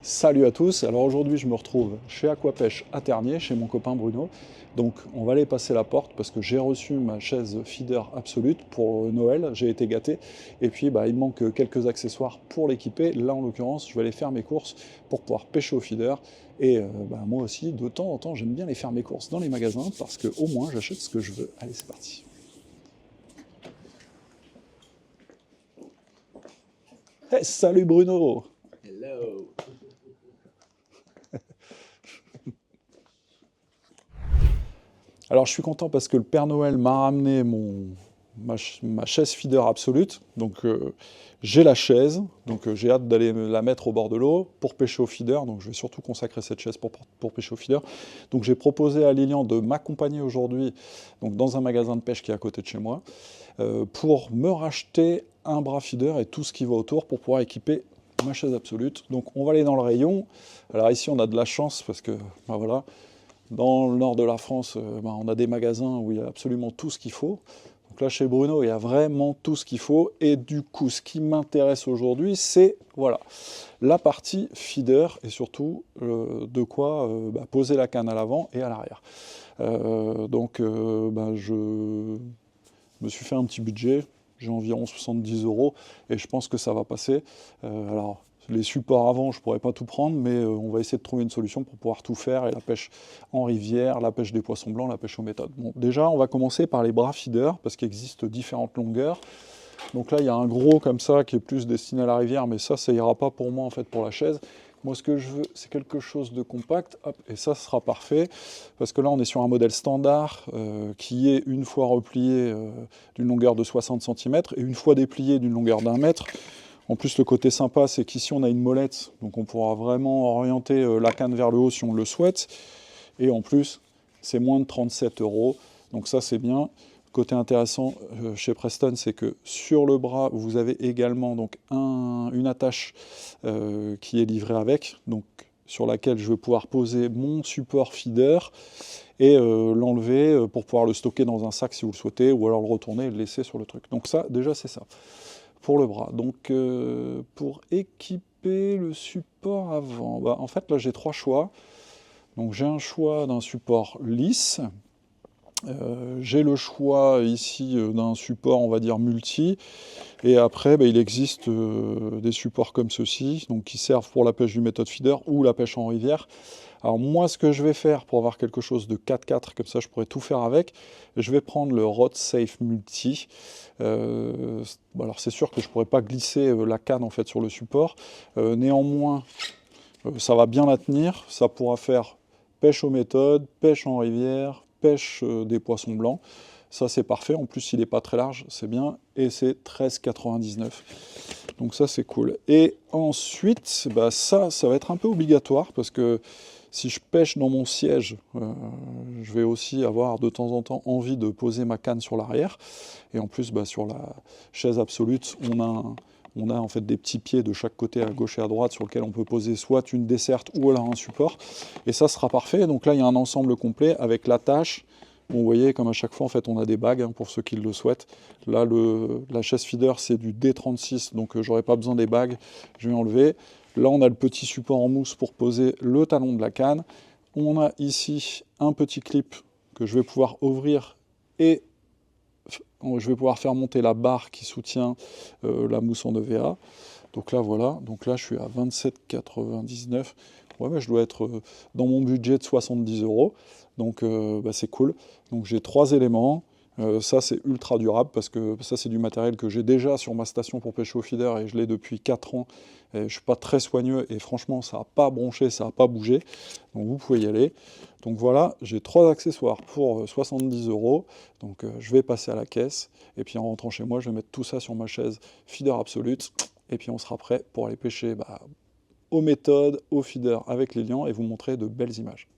Salut à tous, alors aujourd'hui je me retrouve chez Aquapêche à Tergnier, chez mon copain Bruno. Donc on va aller passer la porte parce que j'ai reçu ma chaise feeder absolute pour Noël, j'ai été gâté. Et puis il me manque quelques accessoires pour l'équiper. Là en l'occurrence je vais aller faire mes courses pour pouvoir pêcher au feeder. Et moi aussi de temps en temps j'aime bien aller faire mes courses dans les magasins parce que au moins j'achète ce que je veux. Allez c'est parti. Hey, salut Bruno! Hello. Alors je suis content parce que le Père Noël m'a ramené ma chaise feeder absolute. Donc j'ai la chaise, donc j'ai hâte d'aller la mettre au bord de l'eau pour pêcher au feeder. Donc je vais surtout consacrer cette chaise pour pêcher au feeder. Donc j'ai proposé à Lilian de m'accompagner aujourd'hui dans un magasin de pêche qui est à côté de chez moi pour me racheter un bras feeder et tout ce qui va autour pour pouvoir équiper ma chaise absolute. Donc on va aller dans le rayon. Alors ici on a de la chance parce que voilà. Dans le nord de la France, on a des magasins où il y a absolument tout ce qu'il faut. Donc là, chez Bruno, il y a vraiment tout ce qu'il faut. Et du coup, ce qui m'intéresse aujourd'hui, c'est voilà, la partie feeder et surtout de quoi poser la canne à l'avant et à l'arrière. Je me suis fait un petit budget. J'ai environ 70 € et je pense que ça va passer. Alors, les supports avant, je ne pourrais pas tout prendre, mais on va essayer de trouver une solution pour pouvoir tout faire, et la pêche en rivière, la pêche des poissons blancs, la pêche aux méthodes. Bon, déjà, on va commencer par les bras feeder, parce qu'il existe différentes longueurs. Donc là, il y a un gros comme ça, qui est plus destiné à la rivière, mais ça ira pas pour moi, en fait, pour la chaise. Moi, ce que je veux, c'est quelque chose de compact, hop, et ça sera parfait, parce que là, on est sur un modèle standard, qui est une fois replié d'une longueur de 60 cm, et une fois déplié d'une longueur d'1 mètre. En plus, le côté sympa, c'est qu'ici, on a une molette, donc on pourra vraiment orienter la canne vers le haut si on le souhaite. Et en plus, c'est moins de 37 €, donc ça, c'est bien. Côté intéressant chez Preston, c'est que sur le bras, vous avez également donc une attache qui est livrée avec, donc sur laquelle je vais pouvoir poser mon support feeder et l'enlever pour pouvoir le stocker dans un sac si vous le souhaitez, ou alors le retourner et le laisser sur le truc. Donc ça, déjà, c'est ça pour le bras. Donc pour équiper le support avant, en fait là j'ai trois choix. Donc j'ai un choix d'un support lisse, j'ai le choix ici d'un support on va dire multi, et après il existe des supports comme ceci, donc qui servent pour la pêche du méthode feeder ou la pêche en rivière. Alors moi, ce que je vais faire pour avoir quelque chose de 4x4, comme ça je pourrais tout faire avec, je vais prendre le Rod Safe Multi. Alors c'est sûr que je ne pourrais pas glisser la canne en fait sur le support. Néanmoins, ça va bien la tenir. Ça pourra faire pêche aux méthodes, pêche en rivière, pêche des poissons blancs. Ça c'est parfait. En plus, il n'est pas très large, c'est bien. Et c'est 13,99 €. Donc ça c'est cool. Et ensuite, ça va être un peu obligatoire parce que si je pêche dans mon siège, je vais aussi avoir de temps en temps envie de poser ma canne sur l'arrière. Et en plus, sur la chaise absolute, on a en fait des petits pieds de chaque côté, à gauche et à droite, sur lesquels on peut poser soit une desserte ou alors un support. Et ça sera parfait. Donc là, il y a un ensemble complet avec l'attache. Bon, vous voyez, comme à chaque fois, en fait, on a des bagues pour ceux qui le souhaitent. Là, la chaise feeder, c'est du D36, donc j'aurai pas besoin des bagues. Je vais enlever. Là, on a le petit support en mousse pour poser le talon de la canne. On a ici un petit clip que je vais pouvoir ouvrir et je vais pouvoir faire monter la barre qui soutient la mousse en EVA. Donc là, voilà. Donc là, je suis à 27,99 €. Ouais, mais je dois être dans mon budget de 70 €. Donc c'est cool. Donc j'ai trois éléments. Ça, c'est ultra durable parce que ça, c'est du matériel que j'ai déjà sur ma station pour pêcher au feeder et je l'ai depuis 4 ans. Et je ne suis pas très soigneux et franchement, ça n'a pas bronché, ça n'a pas bougé. Donc vous pouvez y aller. Donc voilà, j'ai trois accessoires pour 70 €. Donc je vais passer à la caisse et puis en rentrant chez moi, je vais mettre tout ça sur ma chaise feeder absolute. Et puis on sera prêt pour aller pêcher aux méthodes, au feeder avec les liants et vous montrer de belles images.